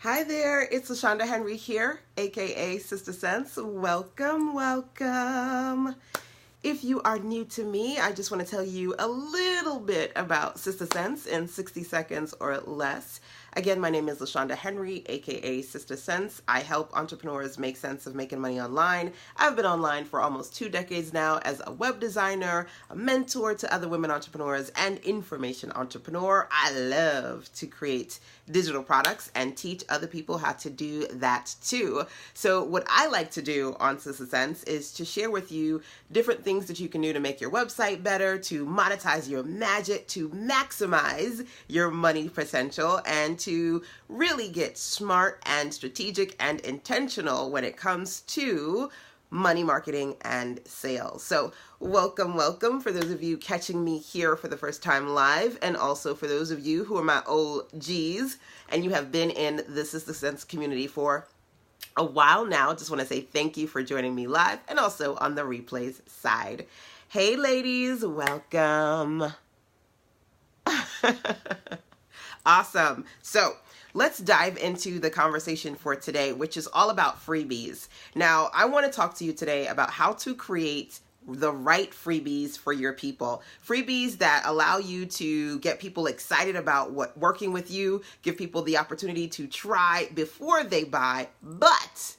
Hi there, it's LaShanda Henry here, aka Sister Sense. Welcome, welcome. If you are new to me, I just want to tell you a little bit about Sister Sense in 60 seconds or less. Again, my name is LaShanda Henry, aka Sister Sense. I help entrepreneurs make sense of making money online. I've been online for almost 2 decades now as a web designer, a mentor to other women entrepreneurs, and information entrepreneur. I love to create digital products and teach other people how to do that too. So what I like to do on Sister Sense is to share with you different things that you can do to make your website better, to monetize your magic, to maximize your money potential, and to really get smart and strategic and intentional when it comes to money marketing and sales. So welcome, welcome for those of you catching me here for the first time live, and also for those of you who are my OGs and you have been in the Sister Sense community for a while now. Just want to say thank you for joining me live and also on the replays side. Hey ladies, welcome. Awesome. So let's dive into the conversation for today, which is all about freebies. Now, I want to talk to you today about how to create the right freebies for your people. Freebies that allow you to get people excited about working with you, give people the opportunity to try before they buy, but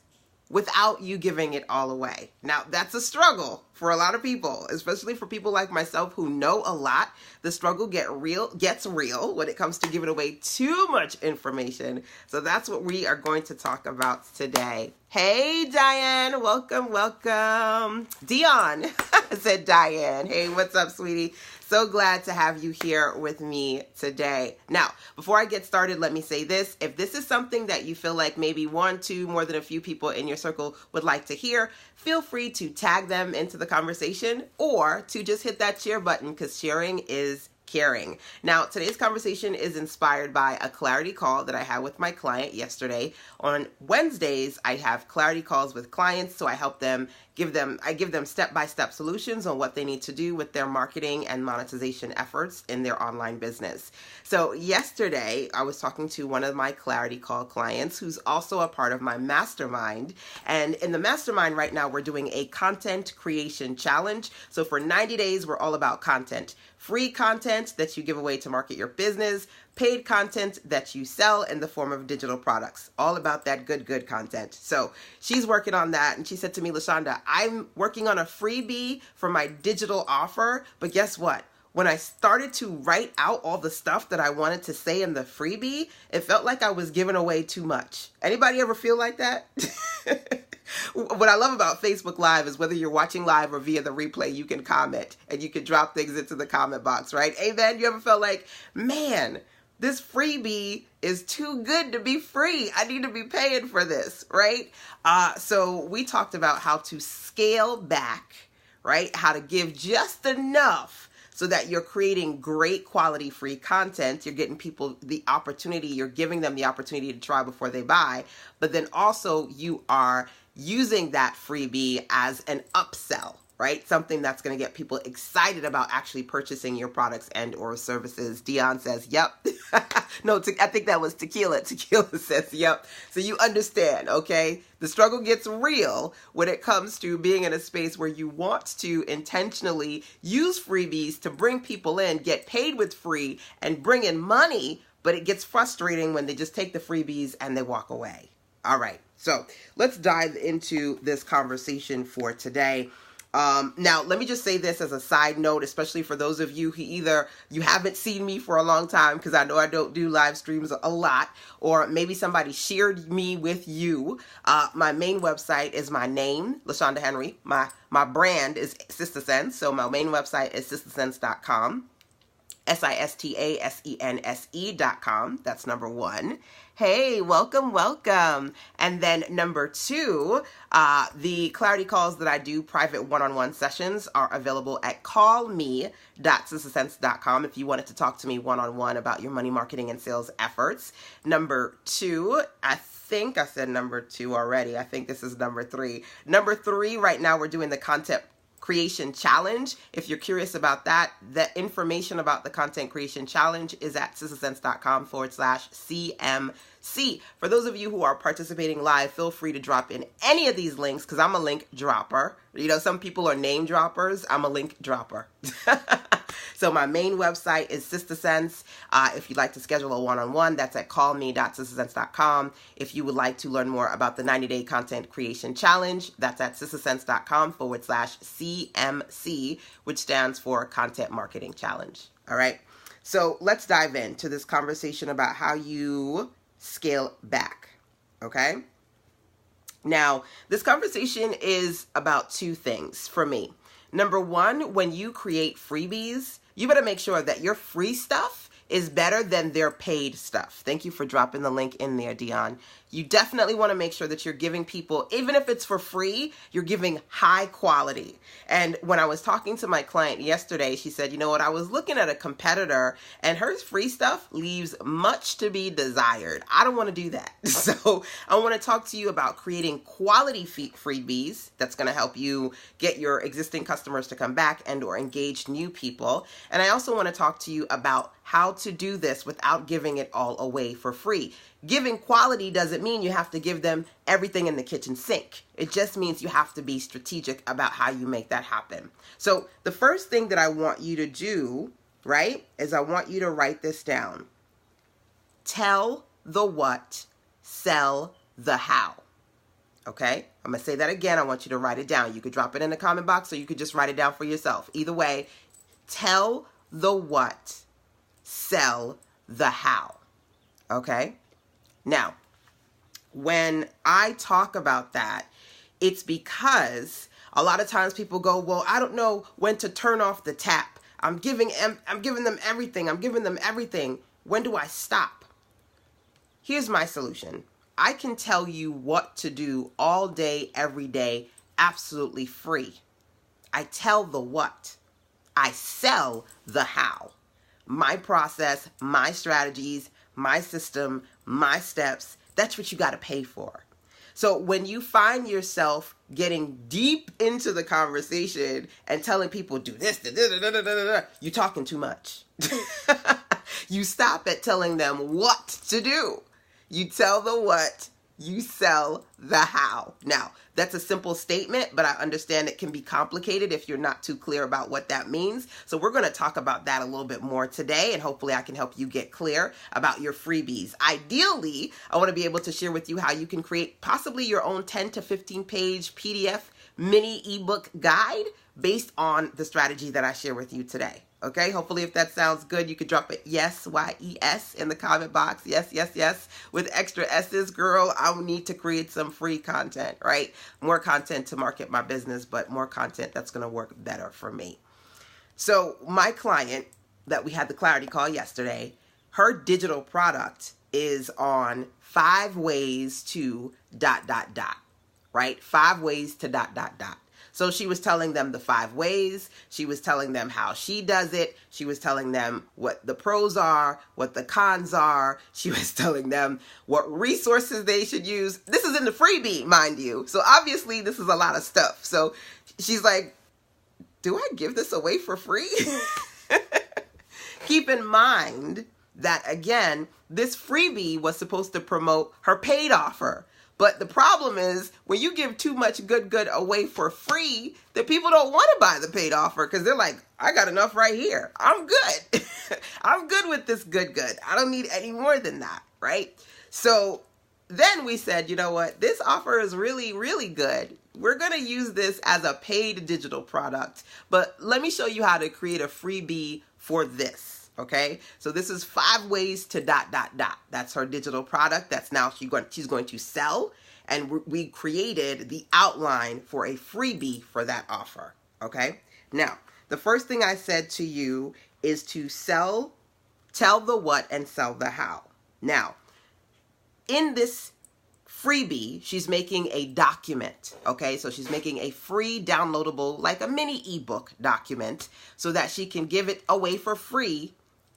without you giving it all away. Now, that's a struggle for a lot of people, especially for people like myself who know a lot. The struggle gets real when it comes to giving away too much information. So that's what we are going to talk about today. Hey, Diane, welcome, welcome. Dion, I said Diane. Hey, what's up, sweetie? So glad to have you here with me today. Now, before I get started, let me say this. If this is something that you feel like maybe one, two, more than a few people in your circle would like to hear, feel free to tag them into the conversation or to just hit that share button, because sharing is caring. Now, today's conversation is inspired by a clarity call that I had with my client yesterday. On Wednesdays, I have clarity calls with clients, so I give them step-by-step solutions on what they need to do with their marketing and monetization efforts in their online business. So yesterday, I was talking to one of my clarity call clients who's also a part of my mastermind. And in the mastermind right now, we're doing a content creation challenge. So for 90 days, we're all about content. Free content that you give away to market your business, paid content that you sell in the form of digital products. All about that good content. So she's working on that. And she said to me, LaShanda, I'm working on a freebie for my digital offer. But guess what? When I started to write out all the stuff that I wanted to say in the freebie, it felt like I was giving away too much. Anybody ever feel like that? What I love about Facebook Live is whether you're watching live or via the replay, you can comment and you can drop things into the comment box, right? Amen. You ever felt like, man, this freebie is too good to be free. I need to be paying for this, right? So we talked about how to scale back, right? How to give just enough so that you're creating great quality free content. You're getting people the opportunity, you're giving them the opportunity to try before they buy, but then also you are using that freebie as an upsell, right? Something that's going to get people excited about actually purchasing your products and or services. Dion says, yep. No, I think that was Tequila. Tequila says, yep. So you understand, okay? The struggle gets real when it comes to being in a space where you want to intentionally use freebies to bring people in, get paid with free, and bring in money, but it gets frustrating when they just take the freebies and they walk away. All right, so let's dive into this conversation for today. Now, let me just say this as a side note, especially for those of you who either you haven't seen me for a long time, because I know I don't do live streams a lot, or maybe somebody shared me with you. My main website is my name, LaShanda Henry. My brand is Sister Sense, so my main website is sistersense.com. SISTASENSE.com. That's number one. Hey, welcome, welcome. And then number two, the clarity calls that I do, private one-on-one sessions, are available at callme.sistersense.com if you wanted to talk to me one-on-one about your money marketing and sales efforts. Number two, I think I said number two already. I think this is number three. Number three, right now we're doing the content Creation Challenge. If you're curious about that, the information about the Content Creation Challenge is at sistasense.com/CMC. For those of you who are participating live, feel free to drop in any of these links because I'm a link dropper. You know, some people are name droppers. I'm a link dropper. So my main website is SistaSense. If you'd like to schedule a one-on-one, that's at callme.sistasense.com. If you would like to learn more about the 90-day Content Creation Challenge, that's at sistasense.com/CMC, which stands for Content Marketing Challenge. All right. So let's dive into this conversation about how you scale back. Okay. Now, this conversation is about two things for me. Number one, when you create freebies, you better make sure that your free stuff is better than their paid stuff. Thank you for dropping the link in there, Dion. You definitely want to make sure that you're giving people, even if it's for free, you're giving high quality. And when I was talking to my client yesterday, she said, you know what, I was looking at a competitor and her free stuff leaves much to be desired. I don't want to do that. So I want to talk to you about creating quality freebies that's going to help you get your existing customers to come back and or engage new people. And I also want to talk to you about how to do this without giving it all away for free. Giving quality doesn't mean you have to give them everything in the kitchen sink. It just means you have to be strategic about how you make that happen. So the first thing that I want you to do, right, is I want you to write this down. Tell the what, sell the how. Okay? I'm going to say that again. I want you to write it down. You could drop it in the comment box or you could just write it down for yourself. Either way, tell the what, sell the how. Okay? Now, when I talk about that, it's because a lot of times people go, well, I don't know when to turn off the tap. I'm giving them everything. I'm giving them everything. When do I stop? Here's my solution. I can tell you what to do all day, every day, absolutely free. I tell the what. I sell the how. My process, my strategies, my system, my steps, that's what you got to pay for. So when you find yourself getting deep into the conversation and telling people, do this, you're talking too much. You stop at telling them what to do. You tell the what, you sell the how. Now, that's a simple statement, but I understand it can be complicated if you're not too clear about what that means. So we're going to talk about that a little bit more today, and hopefully I can help you get clear about your freebies. Ideally, I want to be able to share with you how you can create possibly your own 10 to 15 page PDF mini ebook guide based on the strategy that I share with you today. Okay, hopefully if that sounds good, you could drop it yes, Y-E-S, in the comment box. Yes, yes, yes. With extra S's, girl, I need to create some free content, right? More content to market my business, but more content that's going to work better for me. So my client that we had the clarity call yesterday, her digital product is on 5 ways to ... right? 5 ways to ... So she was telling them the 5 ways. She was telling them how she does it. She was telling them what the pros are, what the cons are. She was telling them what resources they should use. This is in the freebie, mind you. So obviously this is a lot of stuff. So she's like, do I give this away for free? Keep in mind that, again, this freebie was supposed to promote her paid offer. But the problem is when you give too much good away for free, the people don't want to buy the paid offer because they're like, I got enough right here. I'm good. I'm good with this good. I don't need any more than that, right? So then we said, you know what? This offer is really, really good. We're going to use this as a paid digital product. But let me show you how to create a freebie for this. Okay, so this is 5 ways to ... That's her digital product. That's now she's going to sell. And we created the outline for a freebie for that offer. Okay, now the first thing I said to you is to tell the what and sell the how. Now, in this freebie, she's making a document. Okay, so she's making a free downloadable, like a mini ebook document, so that she can give it away for free,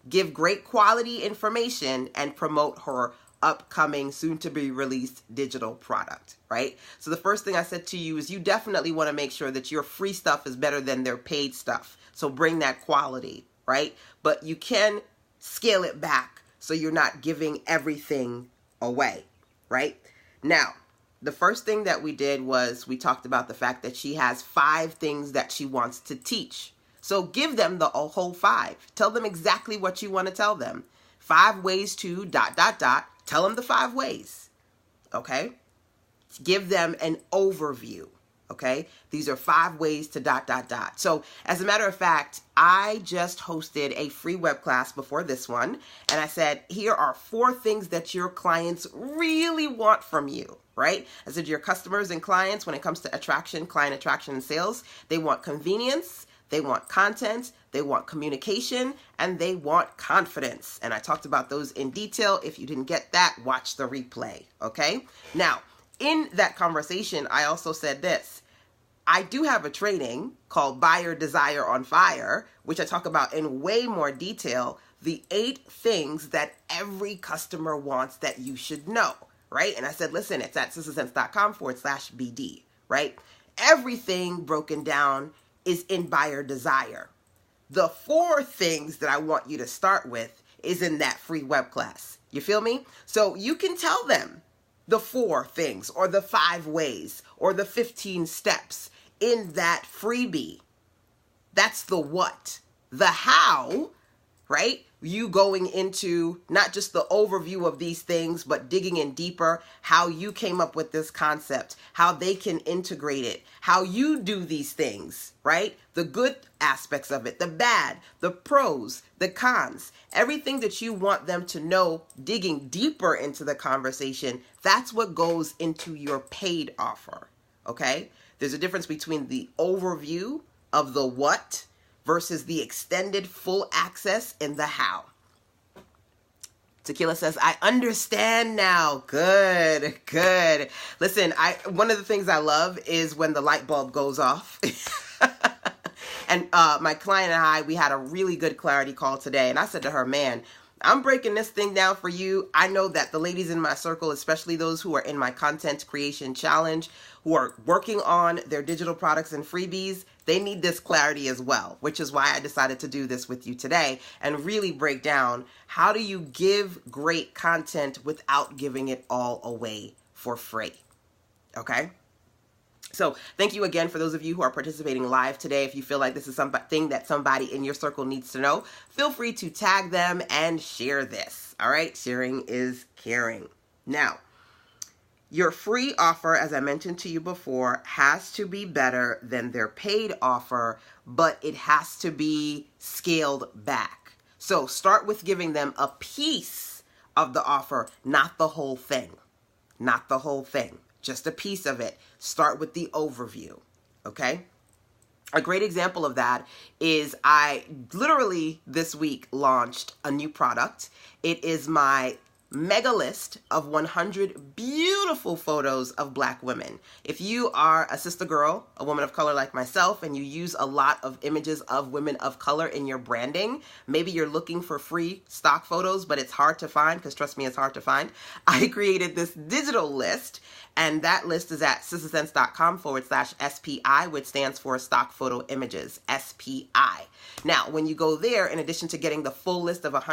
give great quality information, and promote her upcoming, soon to be released digital product, right? So the first thing I said to you is you definitely want to make sure that your free stuff is better than their paid stuff. So bring that quality, right? But you can scale it back so you're not giving everything away, right? Now, the first thing that we did was we talked about the fact that she has 5 things that she wants to teach. So give them the whole 5. Tell them exactly what you want to tell them. 5 ways to ... Tell them the 5 ways. Okay? Give them an overview. Okay? These are 5 ways to ... So as a matter of fact, I just hosted a free web class before this one. And I said, here are 4 things that your clients really want from you. Right? I said your customers and clients, when it comes to attraction, client attraction and sales, they want convenience. They want content, they want communication, and they want confidence. And I talked about those in detail. If you didn't get that, watch the replay, okay? Now, in that conversation, I also said this. I do have a training called Buyer Desire on Fire, which I talk about in way more detail, the 8 things that every customer wants that you should know, right? And I said, listen, it's at sistersense.com/BD, right? Everything broken down is in Buyer Desire. The 4 things that I want you to start with is in that free web class. You feel me? So you can tell them the 4 things or the 5 ways or the 15 steps in that freebie. That's the what. The how, right? You going into not just the overview of these things, but digging in deeper, how you came up with this concept, how they can integrate it, how you do these things, right? The good aspects of it, the bad, the pros, the cons, everything that you want them to know, digging deeper into the conversation, that's what goes into your paid offer, okay? There's a difference between the overview of the what versus the extended full access in the how. Tequila says, I understand now. Good, good. Listen, one of the things I love is when the light bulb goes off. And my client and I, we had a really good clarity call today. And I said to her, man, I'm breaking this thing down for you. I know that the ladies in my circle, especially those who are in my content creation challenge, who are working on their digital products and freebies, they need this clarity as well, which is why I decided to do this with you today and really break down how do you give great content without giving it all away for free. Okay? So thank you again for those of you who are participating live today. If you feel like this is something that somebody in your circle needs to know, feel free to tag them and share this. All right? Sharing is caring. Now, your free offer, as I mentioned to you before, has to be better than their paid offer, but it has to be scaled back. So start with giving them a piece of the offer, not the whole thing. Not the whole thing. Just a piece of it. Start with the overview, okay? A great example of that is I literally this week launched a new product. It is my mega list of 100 beautiful photos of Black women. If you are a sister girl, a woman of color like myself, and you use a lot of images of women of color in your branding, maybe you're looking for free stock photos, but it's hard to find, because trust me, it's hard to find. I created this digital list, and that list is at sistersense.com/SPI, which stands for Stock Photo Images, SPI. Now, when you go there, in addition to getting the full list of a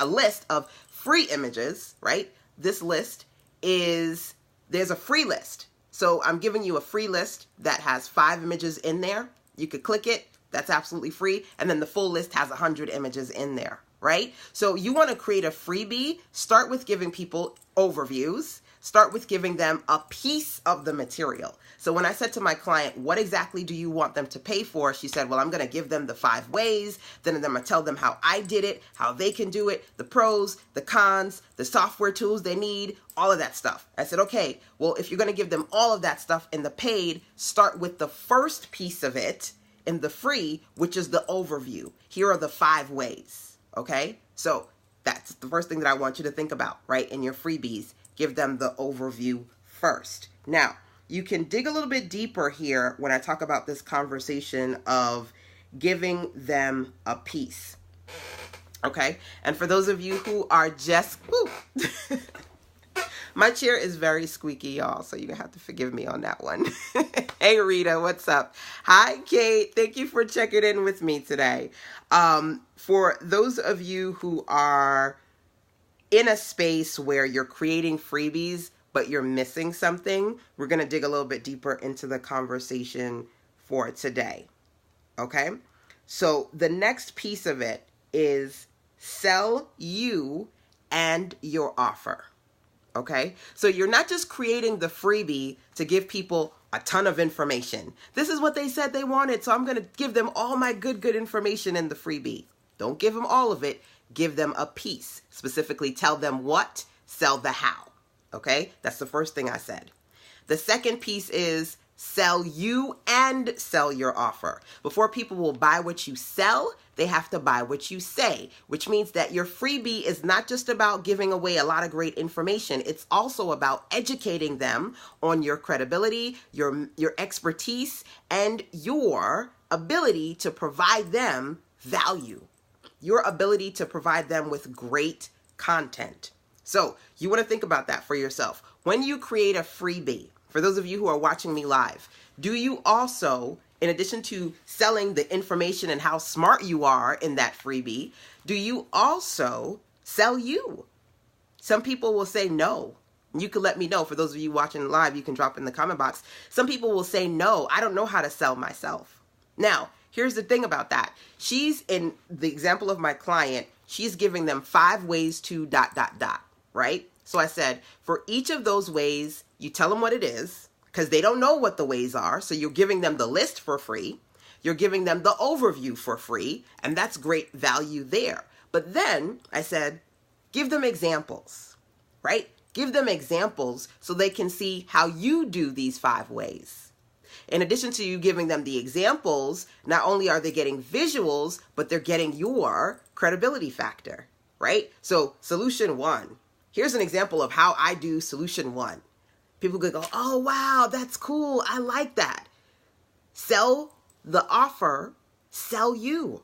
list of free images, right? This list is, there's a free list. So I'm giving you a free list that has 5 images in there. You could click it. That's absolutely free. And then the full list has 100 images in there, right? So you want to create a freebie. Start with giving people overviews. Start with giving them a piece of the material. So when I said to my client, what exactly do you want them to pay for? She said, well, I'm going to give them the 5 ways. Then I'm going to tell them how I did it, how they can do it, the pros, the cons, the software tools they need, all of that stuff. I said, okay, well, if you're going to give them all of that stuff in the paid, start with the first piece of it in the free, which is the overview. Here are the 5 ways. Okay. So that's the first thing that I want you to think about, right? In your freebies. Give them the overview first. Now, you can dig a little bit deeper here when I talk about this conversation of giving them a piece. Okay. And for those of you who are just, my chair is very squeaky, y'all, so you're going to have to forgive me on that one. Hey, Rita, what's up? Hi, Kate. Thank you for checking in with me today. For those of you who are in a space where you're creating freebies, but you're missing something, we're going to dig a little bit deeper into the conversation for today. Okay? So the next piece of it is sell you and your offer. Okay? So you're not just creating the freebie to give people a ton of information. This is what they said they wanted, so I'm going to give them all my good information in the freebie. Don't give them all of it. Give them a piece. Specifically, tell them what, sell the how. Okay? That's the first thing I said. The second piece is sell you and sell your offer. Before people will buy what you sell, they have to buy what you say, which means that your freebie is not just about giving away a lot of great information. It's also about educating them on your credibility, your expertise, and your ability to provide them value, your ability to provide them with great content. So you want to think about that for yourself. When you create a freebie, for those of you who are watching me live, do you also, in addition to selling the information and how smart you are in that freebie, do you also sell you? Some people will say no. You can let me know. For those of you watching live, you can drop in the comment box. Some people will say no, I don't know how to sell myself. Now, here's the thing about that. She's, in the example of my client, she's giving them 5 ways to ... right? So I said, for each of those ways, you tell them what it is, because they don't know what the ways are. So you're giving them the list for free. You're giving them the overview for free. And that's great value there. But then I said, give them examples, right? Give them examples so they can see how you do these 5 ways. In addition to you giving them the examples, not only are they getting visuals, but they're getting your credibility factor, right? So solution 1. Here's an example of how I do solution 1. People could go, oh, wow, that's cool. I like that. Sell the offer, sell you.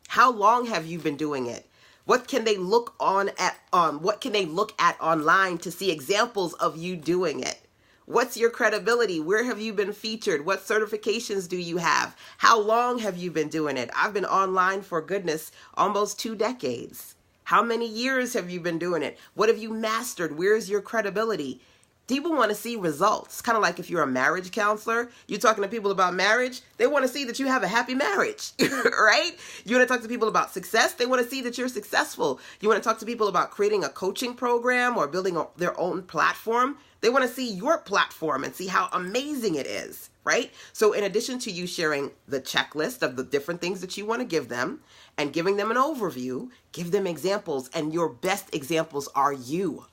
How long have you been doing it? What can they look what can they look at online to see examples of you doing it? What's your credibility? Where have you been featured? What certifications do you have? How long have you been doing it? I've been online for goodness, almost 2 decades. How many years have you been doing it? What have you mastered? Where's your credibility? People want to see results. Kind of like if you're a marriage counselor, you're talking to people about marriage, they want to see that you have a happy marriage, right? You want to talk to people about success, they want to see that you're successful. You want to talk to people about creating a coaching program or building their own platform, they want to see your platform and see how amazing it is, right? So in addition to you sharing the checklist of the different things that you want to give them and giving them an overview, give them examples, and your best examples are you.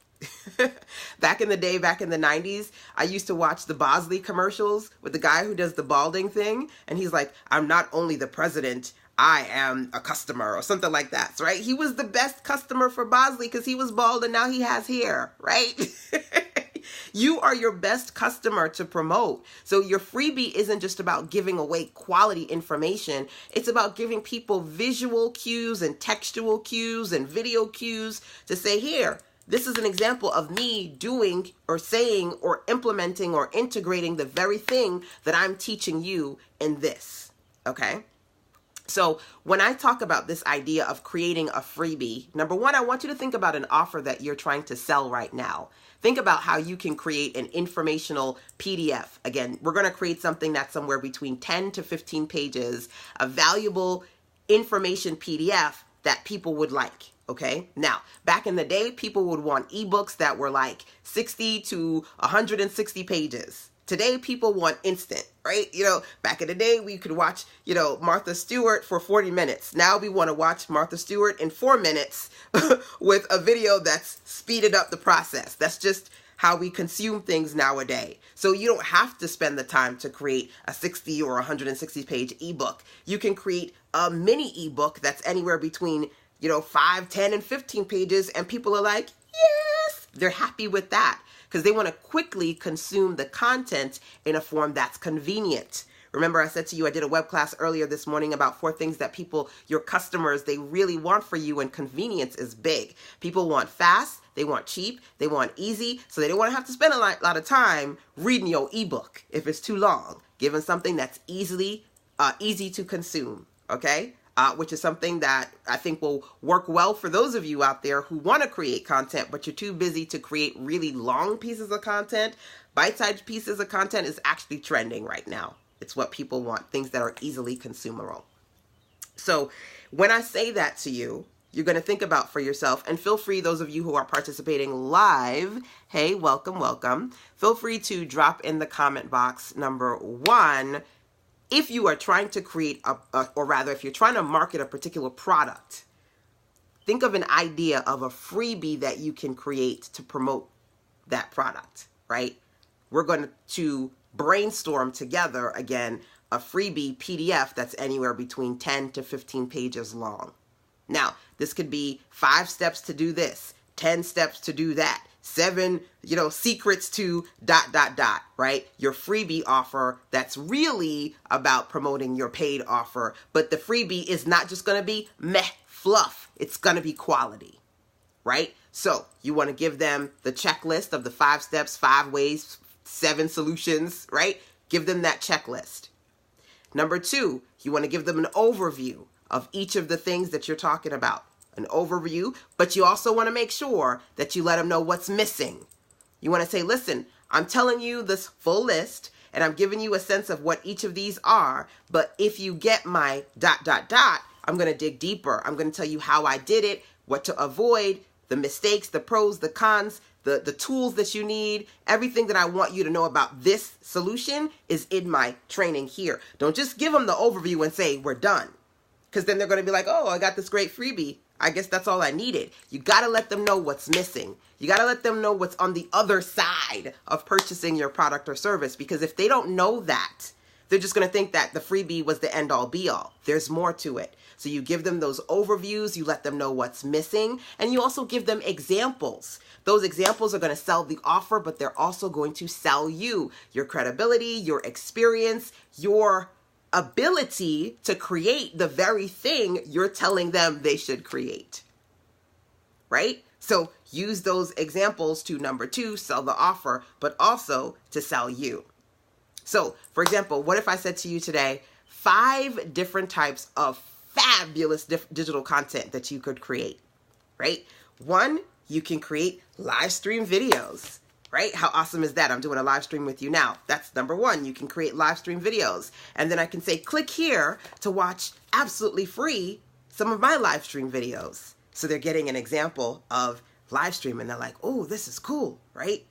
Back in the day, back in the 90s, I used to watch the Bosley commercials with the guy who does the balding thing. And he's like, I'm not only the president, I am a customer, or something like that, right? He was the best customer for Bosley because he was bald and now he has hair, right? You are your best customer to promote. So your freebie isn't just about giving away quality information. It's about giving people visual cues and textual cues and video cues to say, here, this is an example of me doing or saying or implementing or integrating the very thing that I'm teaching you in this, okay? So when I talk about this idea of creating a freebie, number 1, I want you to think about an offer that you're trying to sell right now. Think about how you can create an informational PDF. Again, we're going to create something that's somewhere between 10 to 15 pages, a valuable information PDF that people would like. Okay. Now, back in the day, people would want ebooks that were like 60 to 160 pages. Today, people want instant, right? Back in the day, we could watch, Martha Stewart for 40 minutes. Now we want to watch Martha Stewart in 4 minutes with a video that's speeded up the process. That's just how we consume things nowadays. So you don't have to spend the time to create a 60 or 160 page ebook. You can create a mini ebook that's anywhere between 5, 10, and 15 pages, and people are like, yes, they're happy with that because they want to quickly consume the content in a form that's convenient, Remember I said to you, I did a web class earlier this morning about 4 things that people, your customers, they really want for you, and convenience is big. People want fast, they want cheap, they want easy, so they don't want to have to spend a lot of time reading your ebook if it's too long. Give them something that's easy to consume, okay? Which is something that I think will work well for those of you out there who want to create content, but you're too busy to create really long pieces of content. Bite-sized pieces of content is actually trending right now. It's what people want, things that are easily consumable. So when I say that to you, you're going to think about for yourself, and feel free, those of you who are participating live, hey, welcome, welcome. Feel free to drop in the comment box, number 1, if you are trying to create or rather, if you're trying to market a particular product, think of an idea of a freebie that you can create to promote that product, right? We're going to brainstorm together, again, a freebie PDF that's anywhere between 10 to 15 pages long. Now, this could be 5 steps to do this, 10 steps to do that, 7, secrets to ... right? Your freebie offer that's really about promoting your paid offer. But the freebie is not just going to be meh fluff. It's going to be quality, right? So you want to give them the checklist of the 5 steps, 5 ways, 7 solutions, right? Give them that checklist. Number 2, you want to give them an overview of each of the things that you're talking about. An overview, but you also want to make sure that you let them know what's missing. You want to say, listen, I'm telling you this full list, and I'm giving you a sense of what each of these are, but if you get my ... I'm going to dig deeper. I'm going to tell you how I did it, what to avoid, the mistakes, the pros, the cons, the tools that you need. Everything that I want you to know about this solution is in my training here. Don't just give them the overview and say, we're done. Because then they're going to be like, oh, I got this great freebie. I guess that's all I needed. You got to let them know what's missing. You got to let them know what's on the other side of purchasing your product or service. Because if they don't know that, they're just going to think that the freebie was the end all be all. There's more to it. So you give them those overviews, you let them know what's missing, and you also give them examples. Those examples are going to sell the offer, but they're also going to sell you, your credibility, your experience, your ability to create the very thing you're telling them they should create, right? So use those examples to, number 2, sell the offer, but also to sell you. So, for example, what if I said to you today, 5 different types of fabulous digital content that you could create, right? 1, you can create live stream videos. Right? How awesome is that? I'm doing a live stream with you now. That's number 1. You can create live stream videos. And then I can say, click here to watch absolutely free some of my live stream videos. So they're getting an example of live stream and they're like, oh, this is cool, right?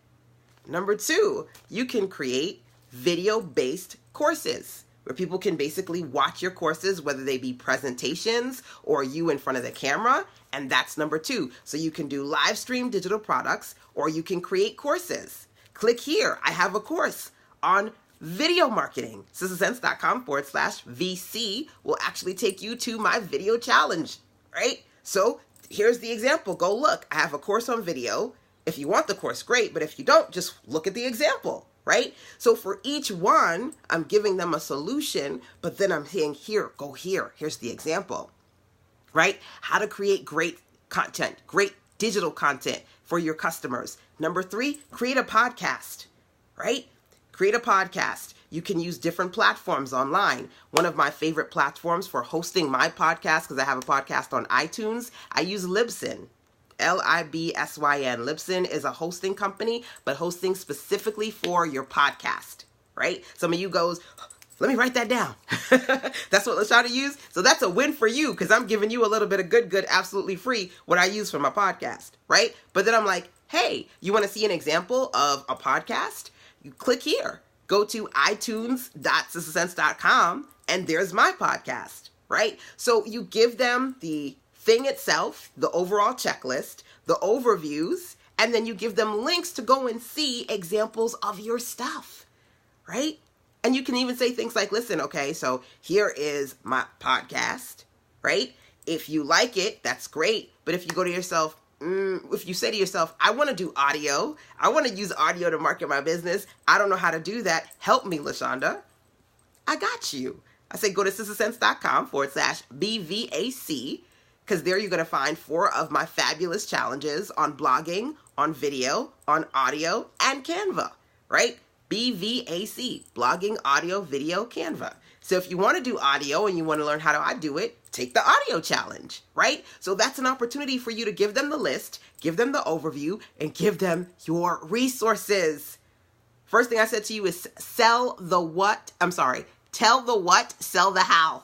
Number 2, you can create video-based courses where people can basically watch your courses, whether they be presentations or you in front of the camera. And that's number 2. So you can do live stream digital products, or you can create courses. Click here. I have a course on video marketing. SistaSense.com/VC will actually take you to my video challenge, right? So here's the example. Go look. I have a course on video. If you want the course, great. But if you don't, just look at the example, right? So for each one, I'm giving them a solution, but then I'm saying, here, go here. Here's the example, right? How to create great content, great digital content for your customers. Number 3, create a podcast, right? Create a podcast. You can use different platforms online. One of my favorite platforms for hosting my podcast, because I have a podcast on iTunes, I use Libsyn. Libsyn. Libsyn is a hosting company, but hosting specifically for your podcast, right? Some of you goes, let me write that down. That's what LaShanda used. So that's a win for you, because I'm giving you a little bit of good, absolutely free, what I use for my podcast, right? But then I'm like, hey, you want to see an example of a podcast? You click here. Go to itunes.sistasense.com, and there's my podcast, right? So you give them the thing itself, the overall checklist, the overviews, and then you give them links to go and see examples of your stuff, right? And you can even say things like, listen, okay, so here is my podcast, right? If you like it, that's great. But if you go to yourself, if you say to yourself, I want to do audio, I want to use audio to market my business, I don't know how to do that, help me, LaShanda. I got you. I say go to sistersense.com/BVAC, because there you're going to find 4 of my fabulous challenges on blogging, on video, on audio, and Canva, right? BVAC, blogging, audio, video, Canva. So if you want to do audio and you want to learn how I do it, take the audio challenge, right? So that's an opportunity for you to give them the list, give them the overview, and give them your resources. First thing I said to you is tell the what, sell the how.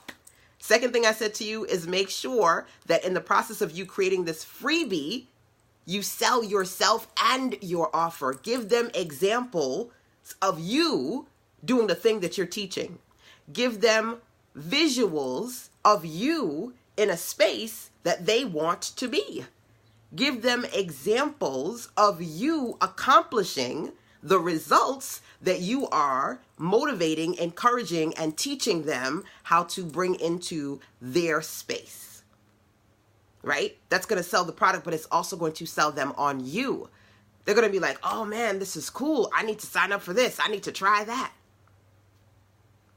Second thing I said to you is make sure that in the process of you creating this freebie, you sell yourself and your offer. Give them examples of you doing the thing that you're teaching. Give them visuals of you in a space that they want to be. Give them examples of you accomplishing the results that you are motivating, encouraging, and teaching them how to bring into their space, right? That's going to sell the product, but it's also going to sell them on you. They're going to be like, oh man, this is cool. I need to sign up for this. I need to try that,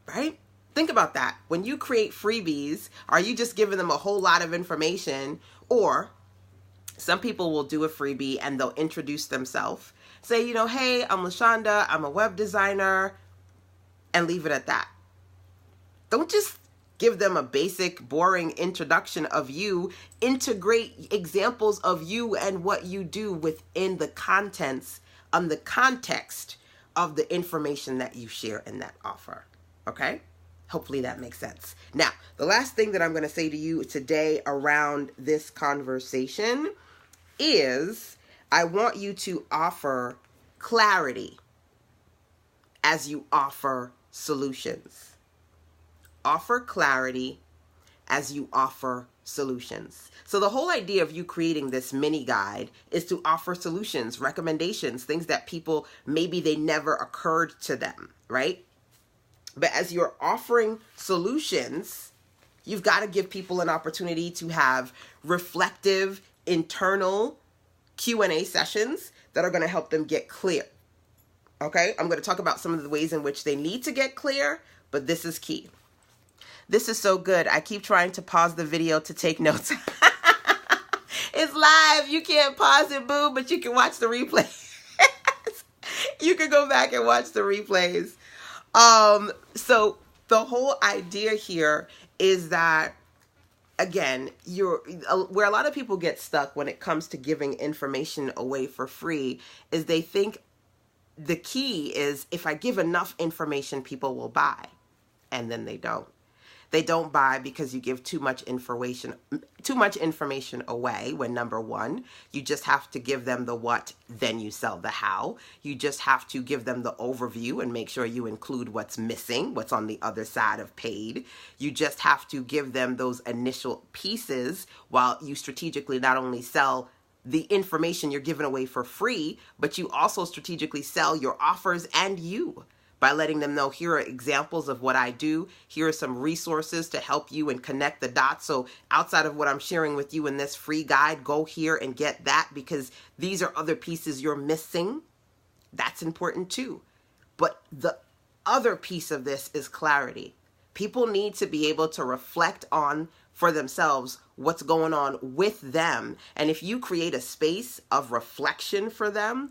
right? Think about that. When you create freebies, are you just giving them a whole lot of information? Or some people will do a freebie and they'll introduce themselves. Say, hey, I'm LaShanda, I'm a web designer, and leave it at that. Don't just give them a basic, boring introduction of you. Integrate examples of you and what you do within the contents, the context of the information that you share in that offer. Okay? Hopefully that makes sense. Now, the last thing that I'm going to say to you today around this conversation is I want you to offer clarity as you offer solutions. Offer clarity as you offer solutions. So the whole idea of you creating this mini guide is to offer solutions, recommendations, things that people, maybe they never occurred to them, right? But as you're offering solutions, you've got to give people an opportunity to have reflective, internal Q&A sessions that are going to help them get clear. Okay? I'm going to talk about some of the ways in which they need to get clear, but this is key. This is so good. I keep trying to pause the video to take notes. It's live. You can't pause it, boo, but you can watch the replay. You can go back and watch the replays. So the whole idea here is that, again, where a lot of people get stuck when it comes to giving information away for free is they think the key is if I give enough information, people will buy. And then they don't. They don't buy because you give too much information away when, number one, you just have to give them the what, then you sell the how. You just have to give them the overview and make sure you include what's missing, what's on the other side of paid. You just have to give them those initial pieces while you strategically not only sell the information you're giving away for free, but you also strategically sell your offers and you. By letting them know, here are examples of what I do. Here are some resources to help you and connect the dots. So outside of what I'm sharing with you in this free guide, go here and get that because these are other pieces you're missing. That's important too. But the other piece of this is clarity. People need to be able to reflect on for themselves what's going on with them. And if you create a space of reflection for them,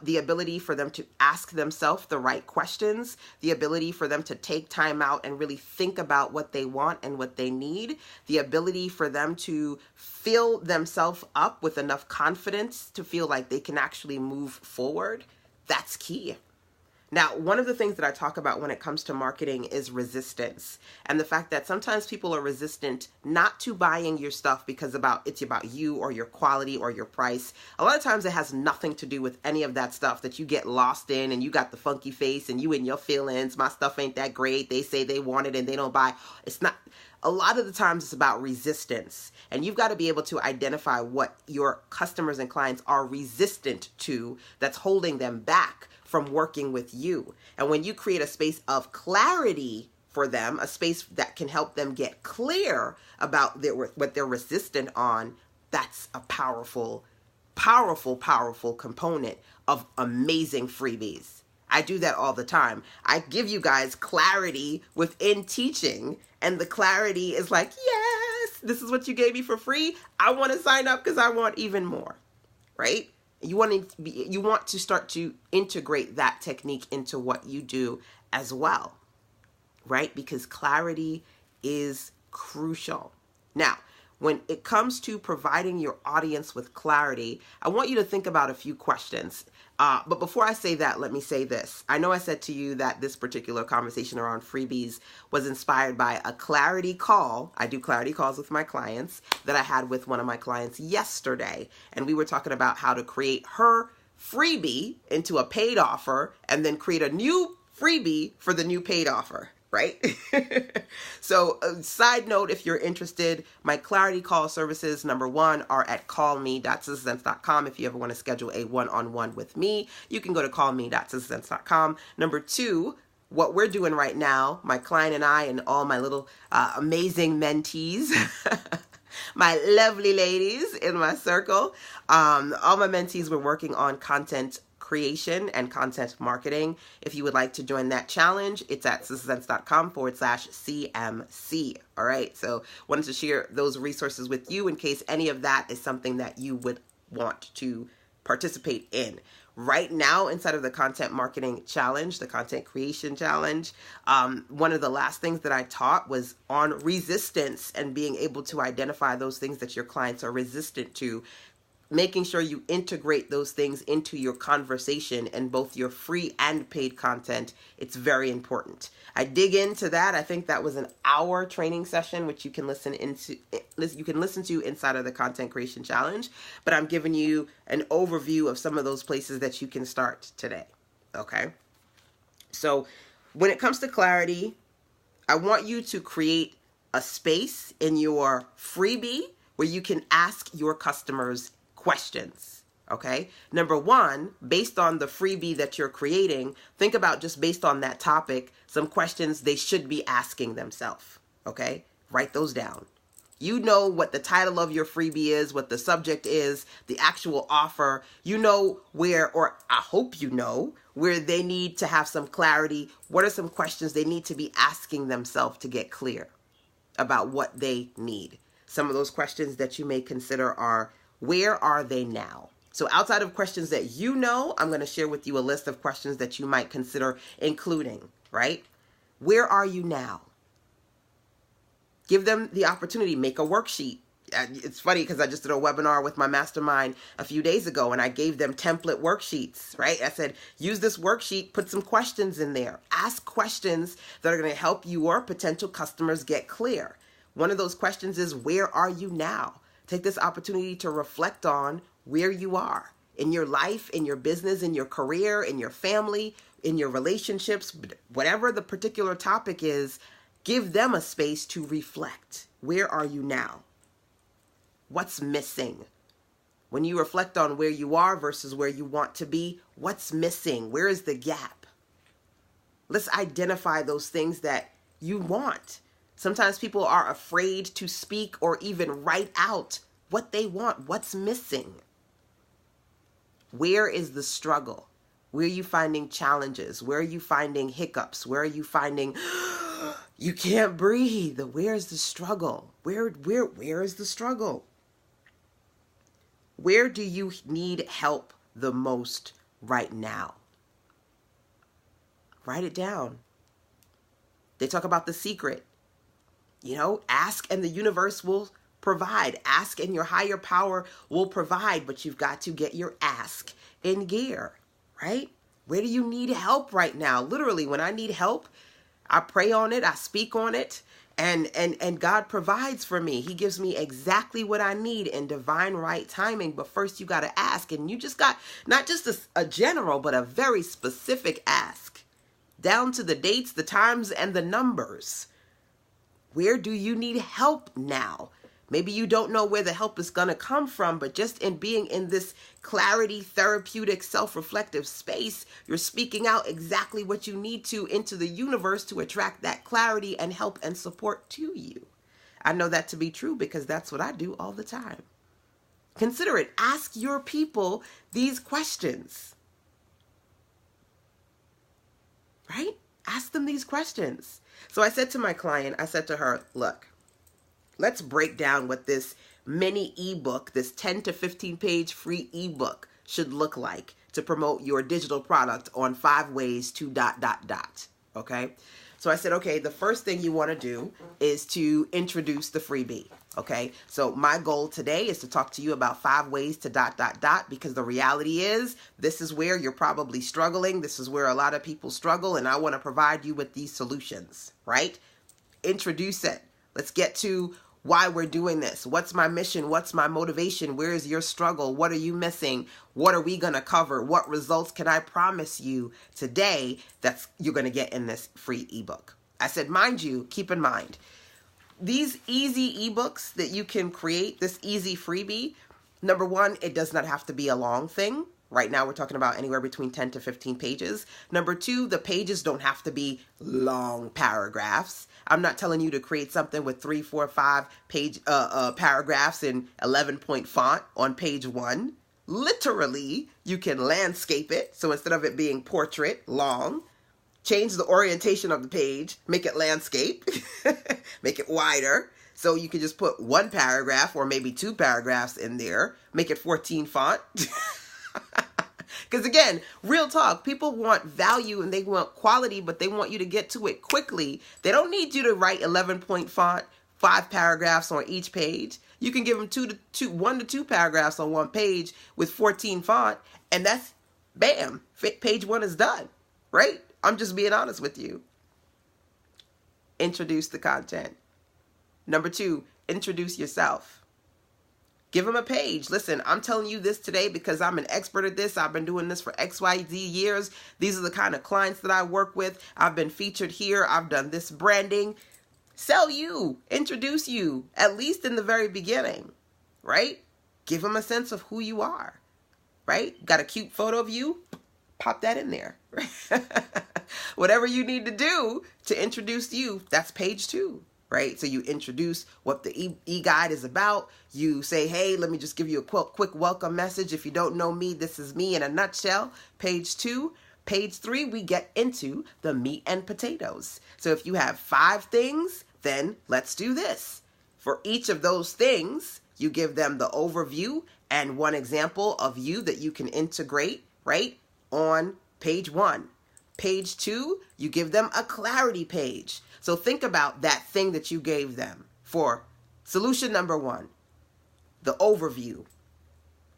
the ability for them to ask themselves the right questions, the ability for them to take time out and really think about what they want and what they need, the ability for them to fill themselves up with enough confidence to feel like they can actually move forward, that's key. Now, one of the things that I talk about when it comes to marketing is resistance, and the fact that sometimes people are resistant not to buying your stuff because it's about you or your quality or your price. A lot of times it has nothing to do with any of that stuff that you get lost in and you got the funky face and you in your feelings. My stuff ain't that great. They say they want it and they don't buy. It's not. A lot of the times it's about resistance, and you've got to be able to identify what your customers and clients are resistant to that's holding them back from working with you. And when you create a space of clarity for them, a space that can help them get clear about what they're resistant on, that's a powerful, powerful, powerful component of amazing freebies. I do that all the time. I give you guys clarity within teaching, and the clarity is like, yes, this is what you gave me for free. I want to sign up because I want even more, right? You want to start to integrate that technique into what you do as well, right? Because clarity is crucial. Now, when it comes to providing your audience with clarity, I want you to think about a few questions. But before I say that, let me say this. I know I said to you that this particular conversation around freebies was inspired by a clarity call. I do clarity calls with my clients that I had with one of my clients yesterday. And we were talking about how to create her freebie into a paid offer and then create a new freebie for the new paid offer. Right? So side note, if you're interested, my clarity call services, number one, are at callme.sistasense.com. If you ever want to schedule a one-on-one with me, you can go to callme.sistasense.com. Number two, what we're doing right now, my client and I and all my little amazing mentees, my lovely ladies in my circle, all my mentees, we're working on content creation and content marketing. If you would like to join that challenge, it's at sistasense.com/CMC. All right. So wanted to share those resources with you in case any of that is something that you would want to participate in. Right now, inside of the content marketing challenge, the content creation challenge, one of the last things that I taught was on resistance and being able to identify those things that your clients are resistant to, making sure you integrate those things into your conversation in both your free and paid content. It's very important. I dig into that. I think that was an hour training session, which you can listen to inside of the content creation challenge. But I'm giving you an overview of some of those places that you can start today. Okay. So when it comes to clarity, I want you to create a space in your freebie where you can ask your customers questions. Okay. Number one, based on the freebie that you're creating, think about, just based on that topic, some questions they should be asking themselves. Okay. Write those down. You know what the title of your freebie is, what the subject is, the actual offer. You know where, or I hope you know, where they need to have some clarity. What are some questions they need to be asking themselves to get clear about what they need? Some of those questions that you may consider are, where are they now? So outside of questions that you know, I'm going to share with you a list of questions that you might consider including, right? Where are you now? Give them the opportunity, make a worksheet. It's funny because I just did a webinar with my mastermind a few days ago and I gave them template worksheets, right? I said, use this worksheet, put some questions in there. Ask questions that are going to help your potential customers get clear. One of those questions is, where are you now? Take this opportunity to reflect on where you are in your life, in your business, in your career, in your family, in your relationships, whatever the particular topic is. Give them a space to reflect. Where are you now? What's missing? When you reflect on where you are versus where you want to be, what's missing? Where is the gap? Let's identify those things that you want. Sometimes people are afraid to speak or even write out what they want, what's missing. Where is the struggle? Where are you finding challenges? Where are you finding hiccups? Where are you finding you can't breathe? Where's the struggle? Where is the struggle? Where do you need help the most right now? Write it down. They talk about the secret. Ask and the universe will provide. Ask and your higher power will provide, but you've got to get your ask in gear, right? Where do you need help right now? Literally, when I need help, I pray on it, I speak on it, and God provides for me. He gives me exactly what I need in divine right timing. But first you got to ask, and you just got not just a general, but a very specific ask, down to the dates, the times, and the numbers. Where do you need help now? Maybe you don't know where the help is going to come from, but just in being in this clarity, therapeutic, self-reflective space, you're speaking out exactly what you need to into the universe to attract that clarity and help and support to you. I know that to be true because that's what I do all the time. Consider it. Ask your people these questions. right? Ask them these questions. So I said to my client, I said to her, look, let's break down what this mini ebook, this 10 to 15 page free ebook should look like to promote your digital product on 5 ways to ... Okay. So I said, okay, the first thing you want to do is to introduce the freebie. Okay. So my goal today is to talk to you about 5 ways to ... because the reality is this is where you're probably struggling. This is where a lot of people struggle. And I want to provide you with these solutions, right? Introduce it. Let's get to why we're doing this. What's my mission? What's my motivation? Where is your struggle? What are you missing? What are we going to cover? What results can I promise you today that you're going to get in this free ebook? I said, mind you, keep in mind, these easy ebooks that you can create, this easy freebie, number one, it does not have to be a long thing. Right now, we're talking about anywhere between 10 to 15 pages. Number two, the pages don't have to be long paragraphs. I'm not telling you to create something with 3, 4, 5 page paragraphs in 11-point font on page 1. Literally, you can landscape it. So instead of it being portrait, long, change the orientation of the page, make it landscape, make it wider. So you can just put 1 paragraph or maybe 2 paragraphs in there, make it 14 font. Because again, real talk, people want value and they want quality, but they want you to get to it quickly. They don't need you to write 11-point font, 5 paragraphs on each page. You can give them 1 to 2 paragraphs on 1 page with 14 font, and that's bam, page 1 is done, right? I'm just being honest with you. Introduce the content. Number 2, introduce yourself. Give them a page. Listen, I'm telling you this today because I'm an expert at this. I've been doing this for XYZ years. These are the kind of clients that I work with. I've been featured here. I've done this branding. Sell you. Introduce you, at least in the very beginning, right? Give them a sense of who you are, right? Got a cute photo of you? Pop that in there. Whatever you need to do to introduce you, that's page 2. Right? So you introduce what the e-guide is about. You say, hey, let me just give you a quick welcome message. If you don't know me, this is me in a nutshell. Page 2. Page 3, we get into the meat and potatoes. So if you have 5 things, then let's do this. For each of those things, you give them the overview and 1 example of you that you can integrate, right, on page 1. Page 2, you give them a clarity page. So think about that thing that you gave them for solution number 1, the overview.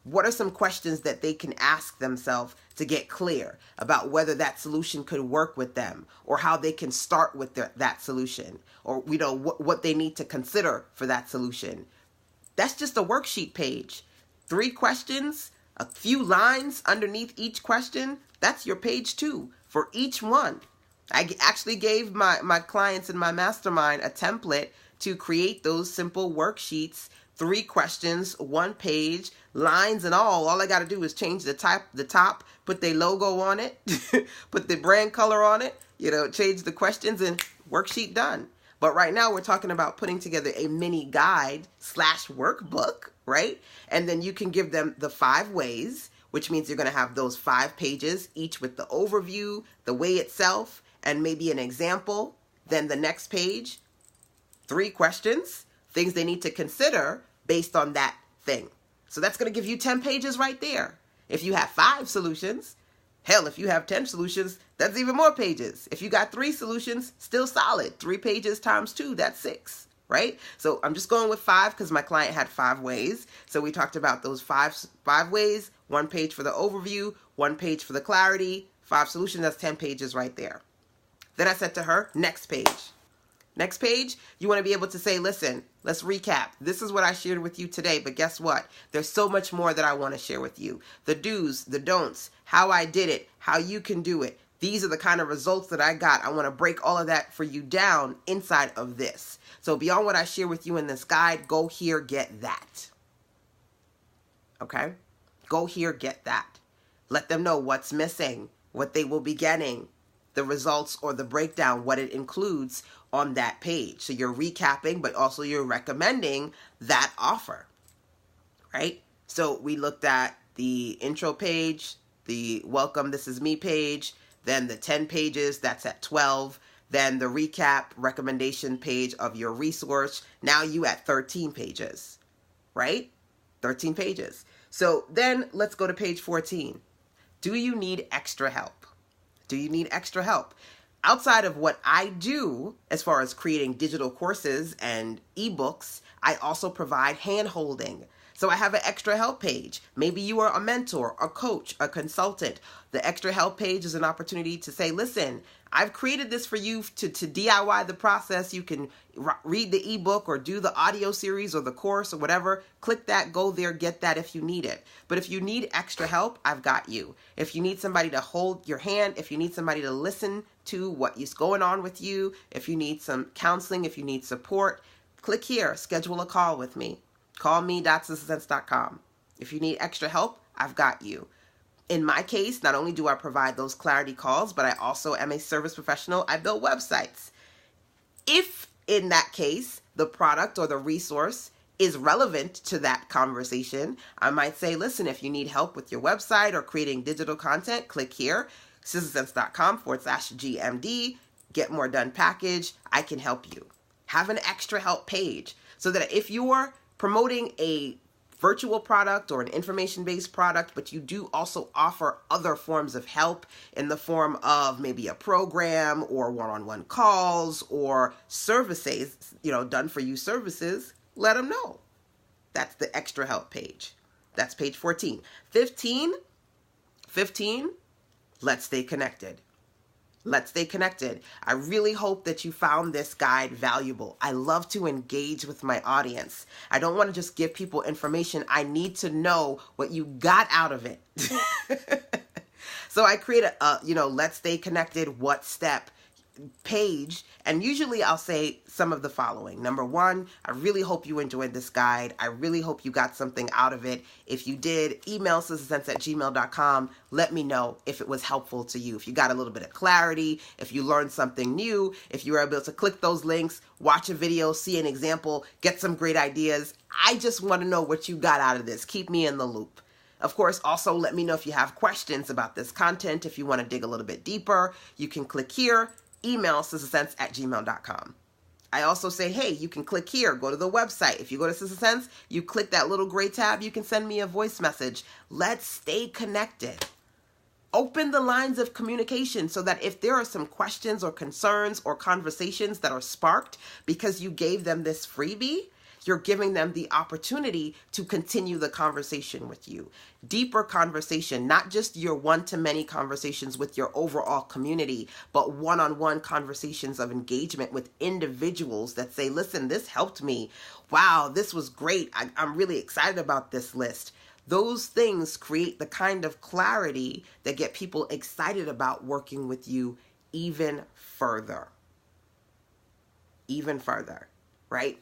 What are some questions that they can ask themselves to get clear about whether that solution could work with them or how they can start with that solution or what they need to consider for that solution? That's just a worksheet page. 3 questions, a few lines underneath each question. That's your page 2 for each one. I actually gave my clients in my mastermind a template to create those simple worksheets, 3 questions, 1 page, lines and all. All I got to do is change the top, put their logo on it, put the brand color on it, change the questions and worksheet done. But right now we're talking about putting together a mini guide / workbook, right? And then you can give them the 5 ways, which means you're going to have those 5 pages, each with the overview, the way itself, and maybe an example. Then the next page, 3 questions, things they need to consider based on that thing. So that's going to give you 10 pages right there. If you have 5 solutions, hell, if you have 10 solutions, that's even more pages. If you got 3 solutions, still solid. 3 pages times 2, that's 6, right? So I'm just going with 5 because my client had 5 ways. So we talked about those 5 ways, 1 page for the overview, 1 page for the clarity, 5 solutions, that's 10 pages right there. Then I said to her, next page. Next page, you want to be able to say, listen, let's recap. This is what I shared with you today, but guess what? There's so much more that I want to share with you. The do's, the don'ts, how I did it, how you can do it. These are the kind of results that I got. I want to break all of that for you down inside of this. So beyond what I share with you in this guide, go here, get that. Okay? Go here, get that. Let them know what's missing, what they will be getting, the results or the breakdown, what it includes on that page. So you're recapping, but also you're recommending that offer, right? So we looked at the intro page, the welcome, this is me page, then the 10 pages, that's at 12, then the recap recommendation page of your resource. Now you at 13 pages, right? 13 pages. So then let's go to page 14. Do you need extra help? Do you need extra help? Outside of what I do as far as creating digital courses and ebooks, I also provide hand-holding. So I have an extra help page. Maybe you are a mentor, a coach, a consultant. The extra help page is an opportunity to say, listen, I've created this for you to DIY the process. You can read the ebook or do the audio series or the course or whatever. Click that, go there, get that if you need it. But if you need extra help, I've got you. If you need somebody to hold your hand, if you need somebody to listen to what is going on with you, if you need some counseling, if you need support, click here, schedule a call with me. Call me.sistersense.com. If you need extra help, I've got you. In my case, not only do I provide those clarity calls, but I also am a service professional. I build websites. If in that case, the product or the resource is relevant to that conversation, I might say, listen, if you need help with your website or creating digital content, click here, sistersense.com/GMD, get more done package. I can help you. Have an extra help page so that if you're promoting a virtual product or an information-based product, but you do also offer other forms of help in the form of maybe a program or one-on-one calls or services, done for you services, let them know. That's the extra help page. That's page 14. 15, let's stay connected. Let's stay connected. I really hope that you found this guide valuable. I love to engage with my audience. I don't want to just give people information. I need to know what you got out of it. So I create a let's stay connected, what step page, and usually I'll say some of the following. Number one, I really hope you enjoyed this guide. I really hope you got something out of it. If you did, email sistersense@gmail.com. Let me know if it was helpful to you. If you got a little bit of clarity, if you learned something new, if you were able to click those links, watch a video, see an example, get some great ideas. I just want to know what you got out of this. Keep me in the loop. Of course, also let me know if you have questions about this content. If you want to dig a little bit deeper, you can click here. Email sistersense@gmail.com. I also say, hey, you can click here, go to the website. If you go to Sister Sense, you click that little gray tab, you can send me a voice message. Let's stay connected. Open the lines of communication so that if there are some questions or concerns or conversations that are sparked because you gave them this freebie, you're giving them the opportunity to continue the conversation with you. Deeper conversation, not just your one-to-many conversations with your overall community, but one-on-one conversations of engagement with individuals that say, listen, this helped me. Wow, this was great. I'm really excited about this list. Those things create the kind of clarity that get people excited about working with you even further. Even further, right?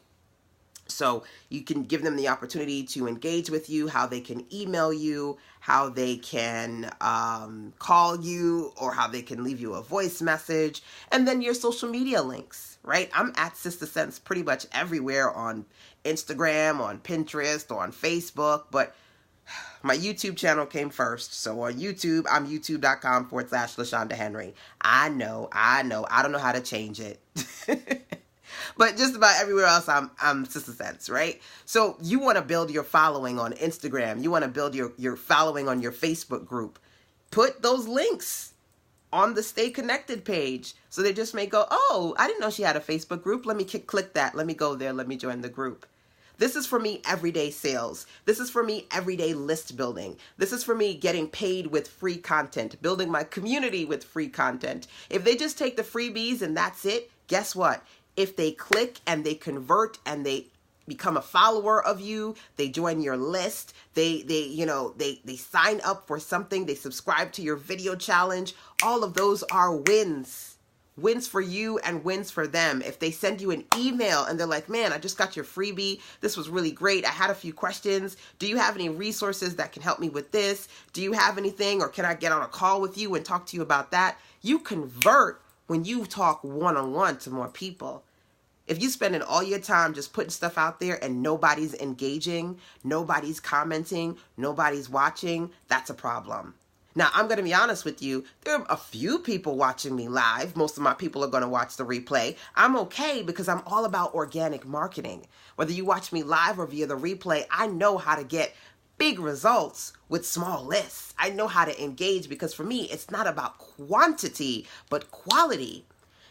So you can give them the opportunity to engage with you, how they can email you, how they can call you, or how they can leave you a voice message, and then your social media links, right? I'm at Sister Sense pretty much everywhere on Instagram, on Pinterest, on Facebook, but my YouTube channel came first. So on YouTube, I'm youtube.com/LaShanda Henry. I know. I don't know how to change it. But just about everywhere else, I'm Sister Sense, right? So you want to build your following on Instagram. You want to build your following on your Facebook group. Put those links on the Stay Connected page. So they just may go, oh, I didn't know she had a Facebook group. Let me click that. Let me go there. Let me join the group. This is for me everyday sales. This is for me everyday list building. This is for me getting paid with free content, building my community with free content. If they just take the freebies and that's it, guess what? If they click and they convert and they become a follower of you, they join your list, they sign up for something, they subscribe to your video challenge, all of those are wins. Wins for you and wins for them. If they send you an email and they're like, man, I just got your freebie. This was really great. I had a few questions. Do you have any resources that can help me with this? Do you have anything, or can I get on a call with you and talk to you about that? You convert when you talk one-on-one to more people. If you spending all your time just putting stuff out there and nobody's engaging, nobody's commenting, nobody's watching, that's a problem. Now, I'm going to be honest with you. There are a few people watching me live. Most of my people are going to watch the replay. I'm okay because I'm all about organic marketing. Whether you watch me live or via the replay, I know how to get big results with small lists. I know how to engage because for me, it's not about quantity, but quality.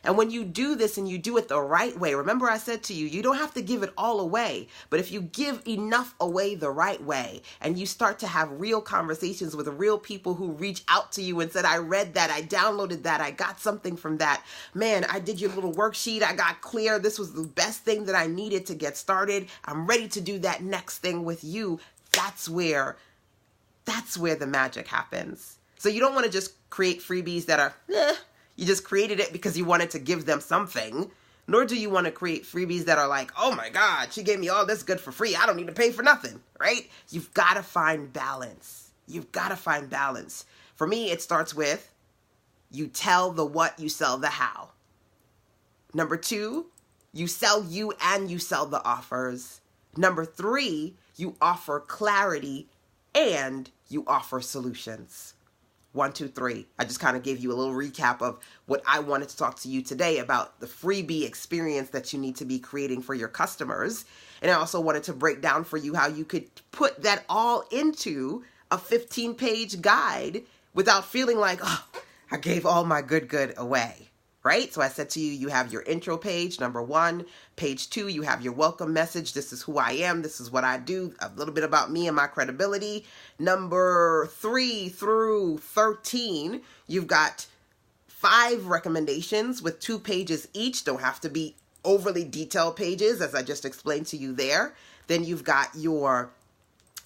And when you do this and you do it the right way, remember I said to you, you don't have to give it all away, but if you give enough away the right way and you start to have real conversations with real people who reach out to you and said, I read that, I downloaded that, I got something from that, man, I did your little worksheet, I got clear, this was the best thing that I needed to get started, I'm ready to do that next thing with you. That's where the magic happens. So you don't want to just create freebies that are, you just created it because you wanted to give them something, nor do you want to create freebies that are like, oh my God, she gave me all this good for free. I don't need to pay for nothing, right? You've got to find balance. You've got to find balance. For me, it starts with you tell the what, you sell the how. Number 2, you sell you and you sell the offers. Number 3, you offer clarity and you offer solutions. 1, 2, 3. I just kind of gave you a little recap of what I wanted to talk to you today about the freebie experience that you need to be creating for your customers. And I also wanted to break down for you how you could put that all into a 15-page guide without feeling like, oh, I gave all my good away, right? So I said to you, you have your intro page, number 1. Page 2, you have your welcome message. This is who I am. This is what I do. A little bit about me and my credibility. Number 3 through 13, you've got 5 recommendations with 2 pages each. Don't have to be overly detailed pages, as I just explained to you there. Then you've got your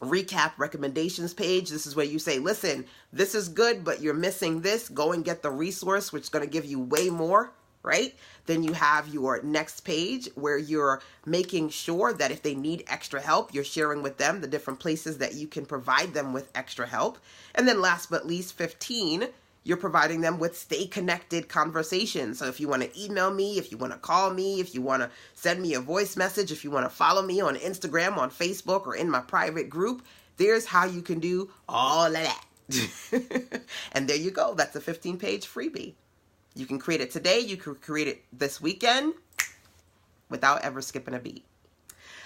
recap recommendations page. This is where you say, listen, this is good, but you're missing this. Go and get the resource, which is going to give you way more, right? Then you have your next page where you're making sure that if they need extra help, you're sharing with them the different places that you can provide them with extra help. And then last but least 15, you're providing them with stay connected conversations. So if you want to email me, if you want to call me, if you want to send me a voice message, if you want to follow me on Instagram, on Facebook, or in my private group, there's how you can do all of that. And there you go. That's a 15-page freebie. You can create it today. You can create it this weekend without ever skipping a beat.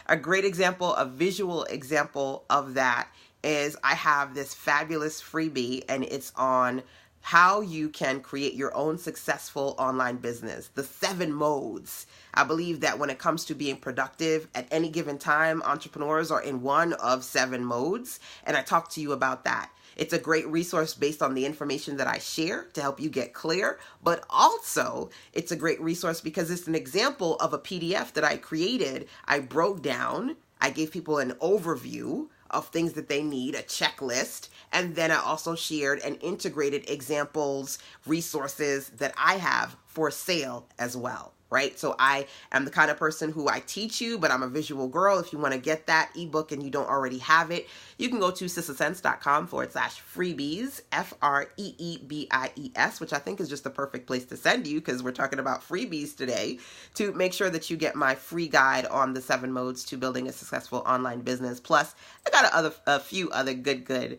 A great example, a visual example of that is I have this fabulous freebie, and it's on how you can create your own successful online business, the 7 modes. I believe that when it comes to being productive at any given time, entrepreneurs are in one of 7 modes, and I talk to you about that. It's a great resource based on the information that I share to help you get clear, but also it's a great resource because it's an example of a PDF that I created. I broke down, I gave people an overview of things that they need, a checklist, and then I also shared and integrated examples, resources that I have for sale as well. Right? So I am the kind of person who I teach you, but I'm a visual girl. If you want to get that ebook and you don't already have it, you can go to sistasense.com/freebies, FREEBIES, which I think is just the perfect place to send you because we're talking about freebies today, to make sure that you get my free guide on the 7 modes to building a successful online business. Plus, I got a few other good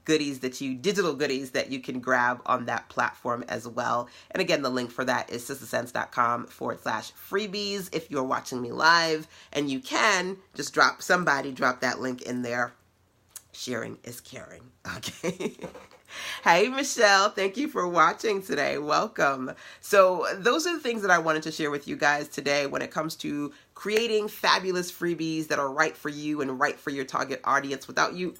digital goodies that you can grab on that platform as well. And again, the link for that is sistasense.com/freebies. If you're watching me live, and you can, just drop that link in there. Sharing is caring. Okay. Hey, Michelle, thank you for watching today. Welcome. So those are the things that I wanted to share with you guys today when it comes to creating fabulous freebies that are right for you and right for your target audience without you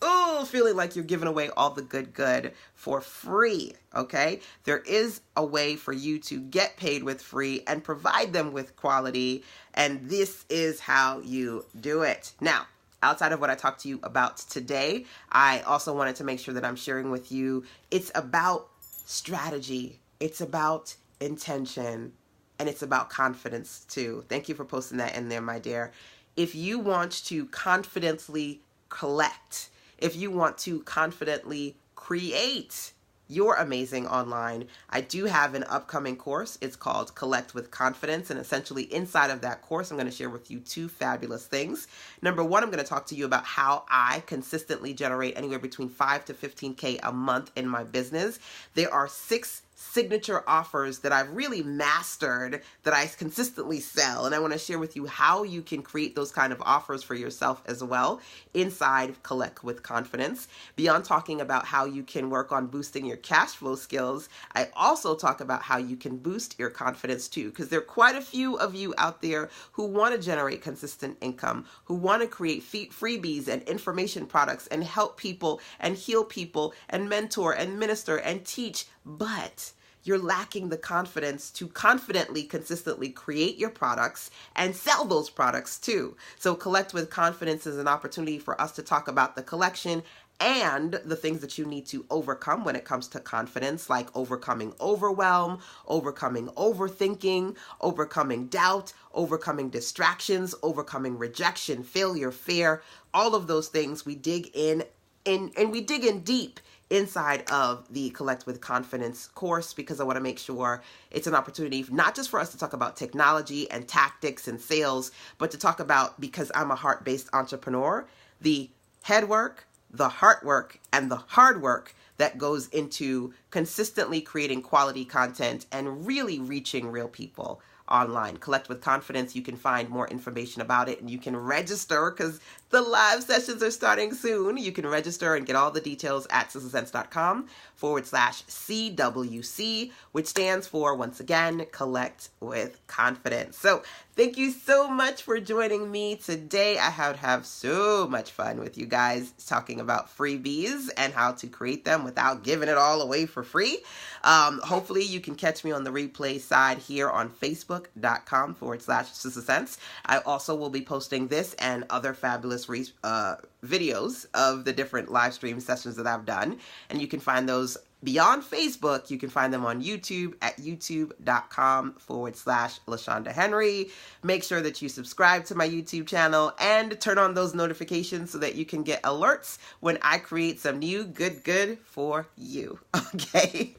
feeling like you're giving away all the good for free. Okay. There is a way for you to get paid with free and provide them with quality. And this is how you do it. Now, outside of what I talked to you about today, I also wanted to make sure that I'm sharing with you, it's about strategy, it's about intention, and it's about confidence too. Thank you for posting that in there, my dear. If you want to confidently collect, if you want to confidently create you're amazing online, I do have an upcoming course. It's called Collect with Confidence. And essentially inside of that course, I'm going to share with you two fabulous things. Number one, I'm going to talk to you about how I consistently generate anywhere between 5 to 15K a month in my business. There are 6 signature offers that I've really mastered that I consistently sell. And I want to share with you how you can create those kind of offers for yourself as well inside Collect with Confidence. Beyond talking about how you can work on boosting your cash flow skills, I also talk about how you can boost your confidence too, because there are quite a few of you out there who want to generate consistent income, who want to create freebies and information products and help people and heal people and mentor and minister and teach, but you're lacking the confidence to confidently, consistently create your products and sell those products too. So Collect with Confidence is an opportunity for us to talk about the collection and the things that you need to overcome when it comes to confidence, like overcoming overwhelm, overcoming overthinking, overcoming doubt, overcoming distractions, overcoming rejection, failure, fear, all of those things we dig in and we dig in deep inside of the Collect with Confidence course, because I want to make sure it's an opportunity not just for us to talk about technology and tactics and sales, but to talk about, because I'm a heart-based entrepreneur, the head work, the heart work, and the hard work that goes into consistently creating quality content and really reaching real people online. Collect with Confidence, you can find more information about it, and you can register because the live sessions are starting soon. You can register and get all the details at sistasense.com/CWC, which stands for, once again, Collect with Confidence. So thank you so much for joining me today. I have so much fun with you guys talking about freebies and how to create them without giving it all away for free. Hopefully you can catch me on the replay side here on facebook.com/sistasense. I also will be posting this and other fabulous videos of the different live stream sessions that I've done. And you can find those beyond Facebook. You can find them on YouTube at youtube.com/LaShanda Henry. Make sure that you subscribe to my YouTube channel and turn on those notifications so that you can get alerts when I create some new good for you. Okay.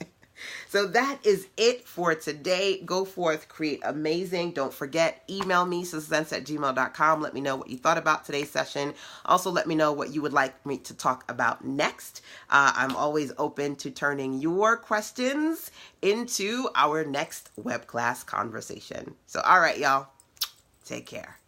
So that is it for today. Go forth, create amazing. Don't forget, email me, sistasense@gmail.com. Let me know what you thought about today's session. Also, let me know what you would like me to talk about next. I'm always open to turning your questions into our next web class conversation. So, all right, y'all. Take care.